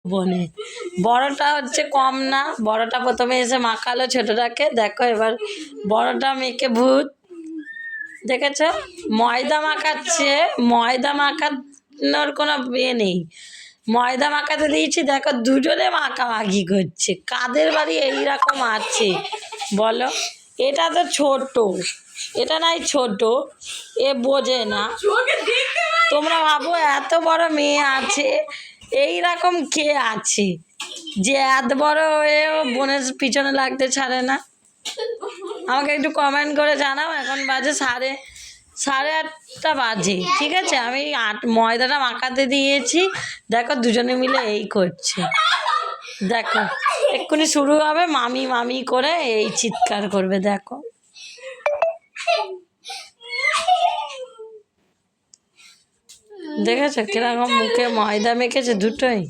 বনে বড়টা হচ্ছে কম না, বড়টা প্রথমে এসে মাখালো ছোটটাকে। দেখো এবার বড়টা মেখে ভূত দেখেছো, ময়দা মাখাচ্ছে। ময়দা মাখানোর কোনো ইয়ে নেই, ময়দা মাখাতে দিয়েছি। দেখো দুজনে মাখামাখি করছে। কাদের বাড়ি এইরকম আছে বলো? এটা তো ছোট, এটা নাই ছোট, এ বোঝে না। তোমরা ভাবো এত বড় মেয়ে আছে, এই রকম কে আছে যে এত বড় হয়েও বোনের পিছনে লাগতে ছাড়ে না? আমাকে একটু কমেন্ট করে জানাও। এখন বাজে সাড়ে আটটা বাজে, ঠিক আছে? আমি ময়দাটা মাখাতে দিয়েছি। দেখো দুজনে মিলে এই করছে। দেখো এক্ষুনি শুরু হবে, মামি মামি করে এই চিৎকার করবে। দেখো দেখেছো কিরকম মুখে ময়দা মেখেছে দুটোই।